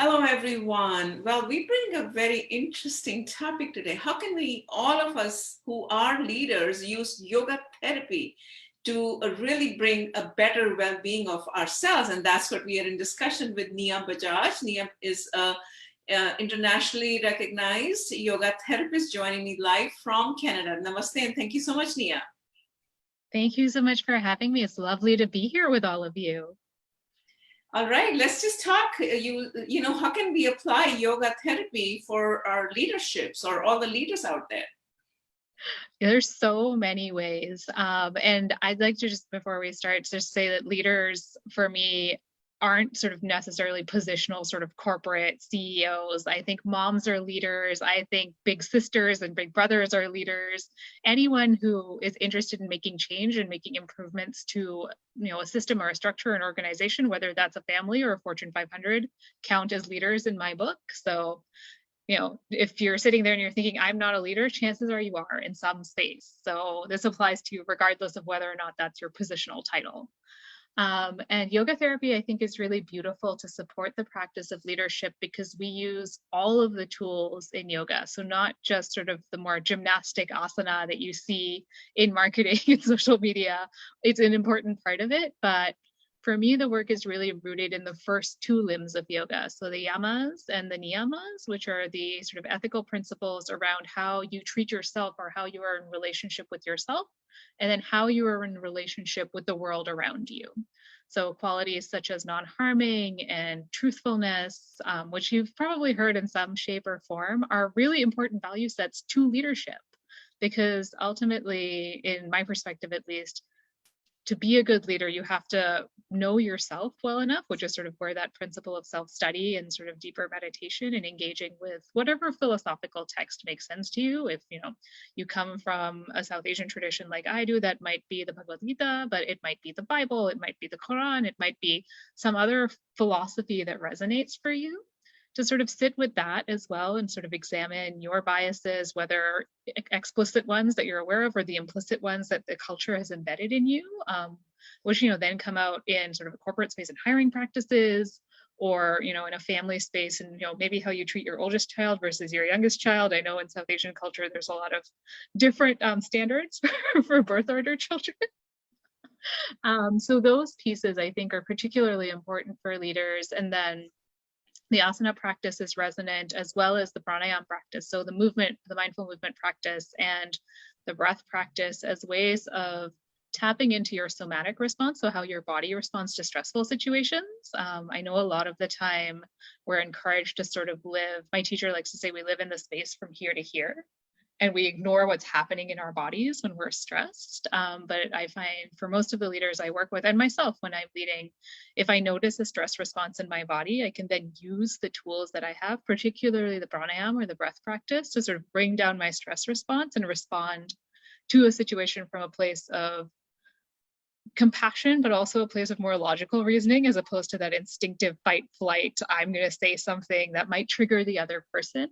Hello, everyone. Well, we bring a very interesting topic today. How can we, all of us who are leaders, use yoga therapy to really bring a better well-being of ourselves? And that's what we are in discussion with Niya Bajaj. Niya is a internationally recognized yoga therapist joining me live from Canada. Namaste, and thank you so much, Niya. Thank you so much for having me. It's lovely to be here with all of you. All right, let's just talk. How can we apply yoga therapy for our leaderships or all the leaders out there? There's so many ways. And I'd like to just, before we start, just say that leaders, for me, aren't sort of necessarily positional sort of corporate CEOs. I think moms are leaders. I think big sisters and big brothers are leaders. Anyone who is interested in making change and making improvements to, a system or a structure, an organization, whether that's a family or a Fortune 500, count as leaders in my book. So if you're sitting there and you're thinking, I'm not a leader, chances are you are in some space. So this applies to you regardless of whether or not that's your positional title. And yoga therapy, I think, is really beautiful to support the practice of leadership because we use all of the tools in yoga. So not just sort of the more gymnastic asana that you see in marketing and social media. It's an important part of it, but for me, the work is really rooted in the first two limbs of yoga. So the yamas and the niyamas, which are the sort of ethical principles around how you treat yourself or how you are in relationship with yourself, and then how you are in relationship with the world around you. So qualities such as non-harming and truthfulness, which you've probably heard in some shape or form, are really important value sets to leadership. Because ultimately, in my perspective at least, to be a good leader, you have to know yourself well enough, which is sort of where that principle of self-study and sort of deeper meditation and engaging with whatever philosophical text makes sense to you. If you come from a South Asian tradition like I do, that might be the Bhagavad Gita, but it might be the Bible, it might be the Quran, it might be some other philosophy that resonates for you. To sort of sit with that as well and sort of examine your biases, whether explicit ones that you're aware of or the implicit ones that the culture has embedded in you, which then come out in sort of a corporate space and hiring practices, or in a family space and maybe how you treat your oldest child versus your youngest child. I know in South Asian culture there's a lot of different standards for birth order children. So those pieces I think are particularly important for leaders. And then the asana practice is resonant, as well as the pranayam practice. So the mindful movement practice and the breath practice as ways of tapping into your somatic response, so how your body responds to stressful situations. I know a lot of the time we're encouraged to sort of live, my teacher likes to say, we live in the space from here to here. And we ignore what's happening in our bodies when we're stressed. But I find for most of the leaders I work with, and myself when I'm leading, if I notice a stress response in my body, I can then use the tools that I have, particularly the pranayam or the breath practice, to sort of bring down my stress response and respond to a situation from a place of compassion, but also a place of more logical reasoning, as opposed to that instinctive fight, flight, I'm going to say something that might trigger the other person.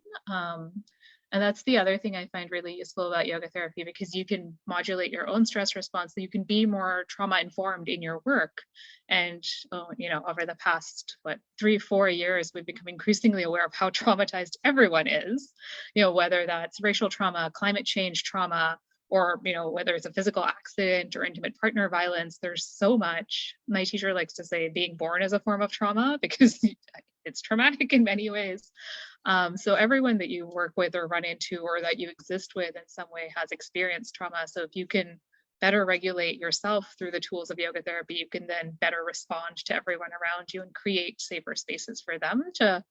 And that's the other thing I find really useful about yoga therapy, because you can modulate your own stress response, so you can be more trauma informed in your work. And, over the past, 3-4 years, we've become increasingly aware of how traumatized everyone is, whether that's racial trauma, climate change trauma, or, whether it's a physical accident or intimate partner violence. There's so much. My teacher likes to say being born is a form of trauma, because it's traumatic in many ways. So everyone that you work with or run into or that you exist with in some way has experienced trauma. So if you can better regulate yourself through the tools of yoga therapy, you can then better respond to everyone around you and create safer spaces for them to,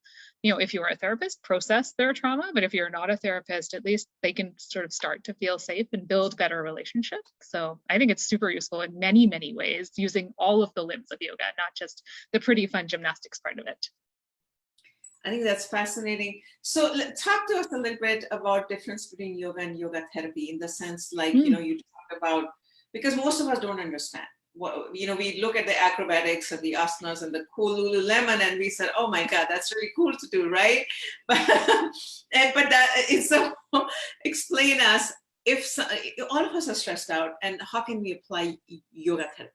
if you are a therapist, process their trauma. But if you're not a therapist, at least they can sort of start to feel safe and build better relationships. So I think it's super useful in many, many ways, using all of the limbs of yoga, not just the pretty fun gymnastics part of it. I think that's fascinating. So talk to us a little bit about difference between yoga and yoga therapy, in the sense like, you talk about, because most of us don't understand. We look at the acrobatics and the asanas and the cool Lululemon and we said, oh my God, that's really cool to do, right? But that is so, explain us, if all of us are stressed out, and how can we apply yoga therapy?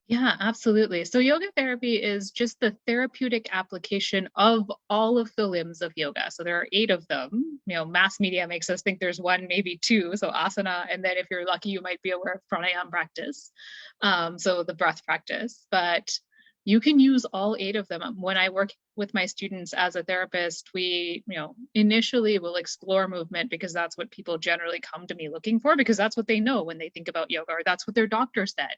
Yeah, absolutely. So yoga therapy is just the therapeutic application of all of the limbs of yoga. So there are 8 of them. Mass media makes us think there's one, maybe two. So asana, and then if you're lucky, you might be aware of pranayam practice. So the breath practice. But you can use all 8 of them. When I work with my students as a therapist, we, initially will explore movement because that's what people generally come to me looking for, because that's what they know when they think about yoga, or that's what their doctor said.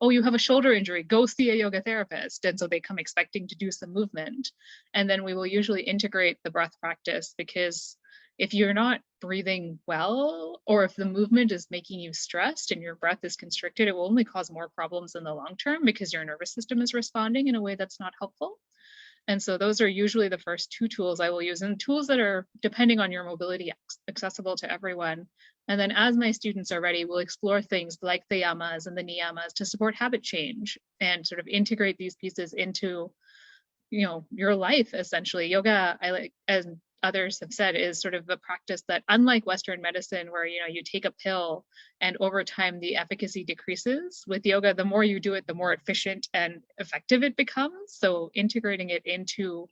Oh, you have a shoulder injury, go see a yoga therapist. And so they come expecting to do some movement. And then we will usually integrate the breath practice, because if you're not breathing well, or if the movement is making you stressed and your breath is constricted, it will only cause more problems in the long term because your nervous system is responding in a way that's not helpful. And so those are usually the first 2 tools I will use, and tools that are, depending on your mobility, accessible to everyone. And then as my students are ready, we'll explore things like the yamas and the niyamas to support habit change and sort of integrate these pieces into your life. Essentially, yoga, I like, as others have said, is sort of a practice that, unlike Western medicine where you take a pill and over time the efficacy decreases, with yoga, the more you do it, the more efficient and effective it becomes. So integrating it into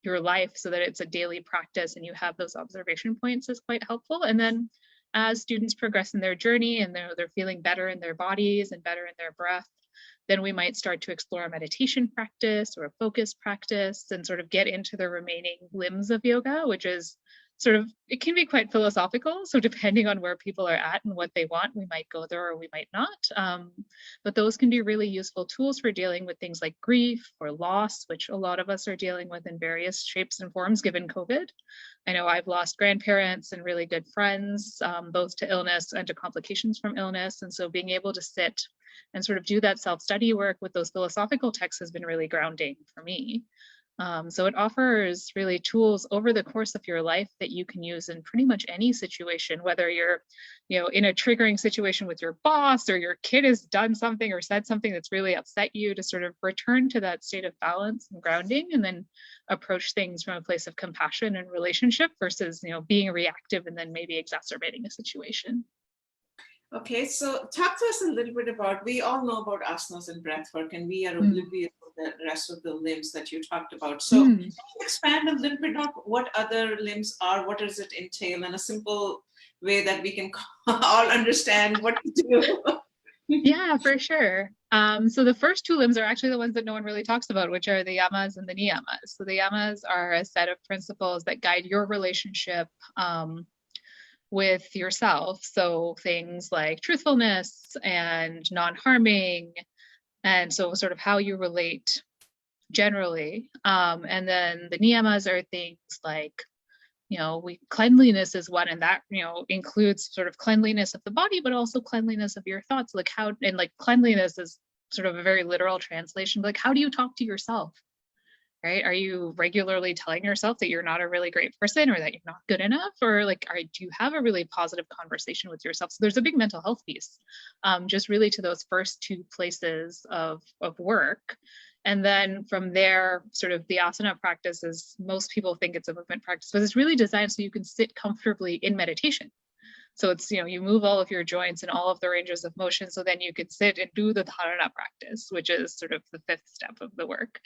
your life so that it's a daily practice and you have those observation points is quite helpful. And then as students progress in their journey and they're feeling better in their bodies and better in their breath, then we might start to explore a meditation practice or a focus practice and sort of get into the remaining limbs of yoga, which is sort of, it can be quite philosophical. So depending on where people are at and what they want, we might go there or we might not. But those can be really useful tools for dealing with things like grief or loss, which a lot of us are dealing with in various shapes and forms given COVID. I know I've lost grandparents and really good friends, both to illness and to complications from illness. And so being able to sit and sort of do that self-study work with those philosophical texts has been really grounding for me. So it offers really tools over the course of your life that you can use in pretty much any situation, whether you're, in a triggering situation with your boss, or your kid has done something or said something that's really upset you, to sort of return to that state of balance and grounding, and then approach things from a place of compassion and relationship versus, being reactive and then maybe exacerbating a situation. Okay, so talk to us a little bit about, we all know about asanas and breath work, and we are Mm. oblivious of the rest of the limbs that you talked about. So can Mm. you expand a little bit on what other limbs are, what does it entail, in a simple way that we can all understand what to do? Yeah, for sure. So the first 2 limbs are actually the ones that no one really talks about, which are the yamas and the niyamas. So the yamas are a set of principles that guide your relationship with yourself. So things like truthfulness and non-harming, and so sort of how you relate generally. And then the niyamas are things like, cleanliness is one, and that includes sort of cleanliness of the body, but also cleanliness of your thoughts. Like how, and like cleanliness is sort of a very literal translation, but like how do you talk to yourself, right? Are you regularly telling yourself that you're not a really great person, or that you're not good enough, or like do you have a really positive conversation with yourself? So there's a big mental health piece, just really to those first 2 places of work. And then from there, sort of the asana practice is, most people think it's a movement practice, but it's really designed so you can sit comfortably in meditation. So it's, you move all of your joints and all of the ranges of motion. So then you can sit and do the dharana practice, which is sort of the 5th step of the work.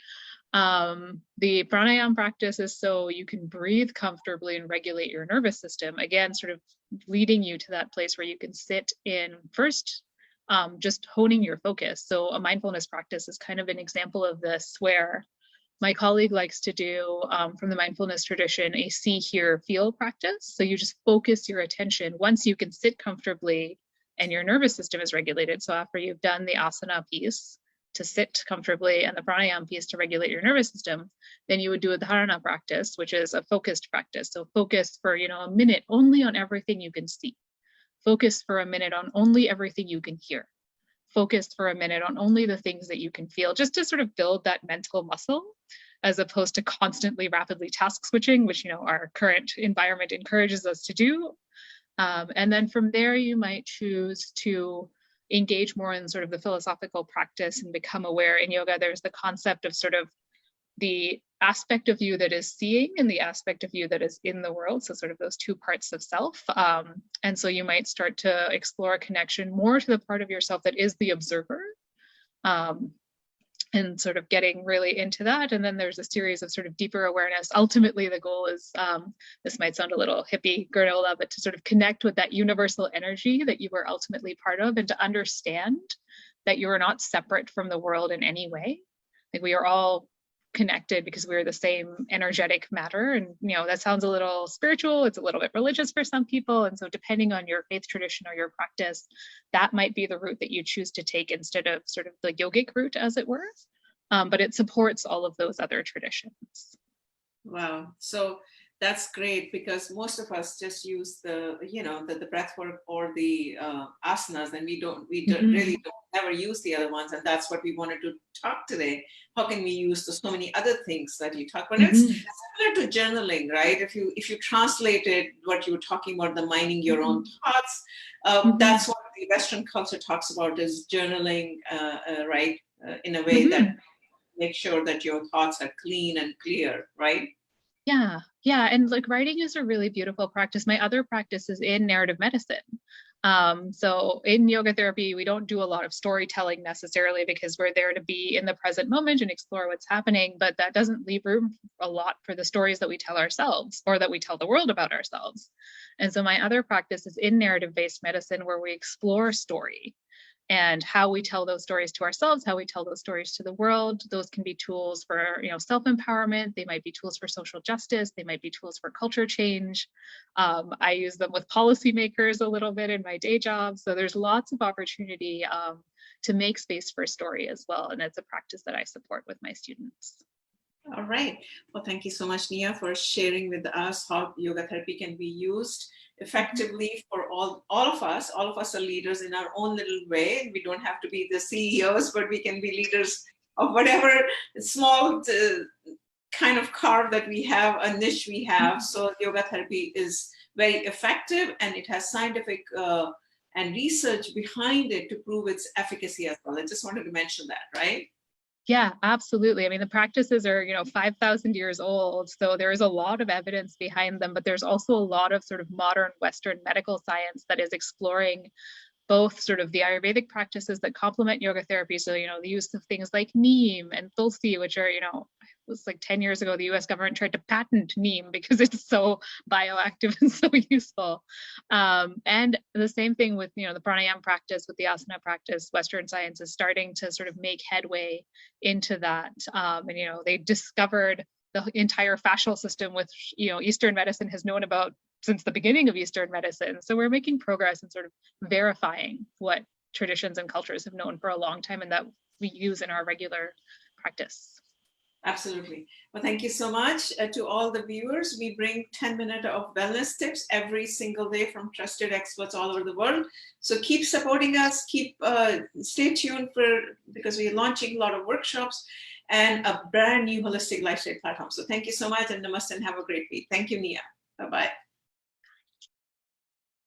The pranayam practice is so you can breathe comfortably and regulate your nervous system. Again, sort of leading you to that place where you can sit in first, just honing your focus. So a mindfulness practice is kind of an example of this, where my colleague likes to do, from the mindfulness tradition, a see, hear, feel practice. So you just focus your attention once you can sit comfortably and your nervous system is regulated. So after you've done the asana piece to sit comfortably and the pranayam piece to regulate your nervous system, then you would do a dharana practice, which is a focused practice. So focus for, a minute only on everything you can see. Focus for a minute on only everything you can hear. Focus for a minute on only the things that you can feel, just to sort of build that mental muscle, as opposed to constantly rapidly task switching, which our current environment encourages us to do. And then from there, you might choose to engage more in sort of the philosophical practice and become aware. In yoga, there's the concept of sort of the aspect of you that is seeing and the aspect of you that is in the world. So sort of those 2 parts of self. And so you might start to explore a connection more to the part of yourself that is the observer, and sort of getting really into that. And then there's a series of sort of deeper awareness. Ultimately, the goal is, this might sound a little hippie granola, but to sort of connect with that universal energy that you were ultimately part of, and to understand that you are not separate from the world in any way. Like, we are all connected because we're the same energetic matter. And, that sounds a little spiritual. It's a little bit religious for some people. And so depending on your faith tradition or your practice, that might be the route that you choose to take instead of sort of the yogic route, as it were. But it supports all of those other traditions. Wow. So that's great, because most of us just use the breath work or the asanas, and we really don't never use the other ones. And that's what we wanted to talk today. How can we use so many other things that you talk about? It's similar to journaling, right? If you translated what you were talking about, the mining your own thoughts, that's what the Western culture talks about, is journaling, right? In a way that make sure that your thoughts are clean and clear, right? Yeah. And like, writing is a really beautiful practice. My other practice is in narrative medicine. So in yoga therapy, we don't do a lot of storytelling necessarily, because we're there to be in the present moment and explore what's happening. But that doesn't leave room a lot for the stories that we tell ourselves, or that we tell the world about ourselves. And so my other practice is in narrative-based medicine, where we explore story and how we tell those stories to ourselves, how we tell those stories to the world. Those can be tools for, self-empowerment. They might be tools for social justice. They might be tools for culture change. I use them with policymakers a little bit in my day job. So there's lots of opportunity to make space for story as well. And it's a practice that I support with my students. All right. Well, thank you so much, Niya, for sharing with us how yoga therapy can be used effectively for all of us. All of us are leaders in our own little way. We don't have to be the CEOs, but we can be leaders of whatever small kind of carve that we have, a niche we have. So yoga therapy is very effective, and it has scientific and research behind it to prove its efficacy as well. I just wanted to mention that, right? Yeah, absolutely. I mean, the practices are, 5,000 years old. So there is a lot of evidence behind them, but there's also a lot of sort of modern Western medical science that is exploring both sort of the Ayurvedic practices that complement yoga therapy. So, the use of things like neem and tulsi, which are, it was like 10 years ago, the US government tried to patent neem because it's so bioactive and so useful. And the same thing with, the pranayam practice, with the asana practice. Western science is starting to sort of make headway into that. And, they discovered the entire fascial system, which, Eastern medicine has known about since the beginning of Eastern medicine. So we're making progress in sort of verifying what traditions and cultures have known for a long time, and that we use in our regular practice. Absolutely. Well, thank you so much to all the viewers. We bring 10 minutes of wellness tips every single day from trusted experts all over the world. So keep supporting us, stay tuned because we're launching a lot of workshops and a brand new holistic lifestyle platform. So thank you so much, and namaste, and have a great week. Thank you, Niya. Bye-bye.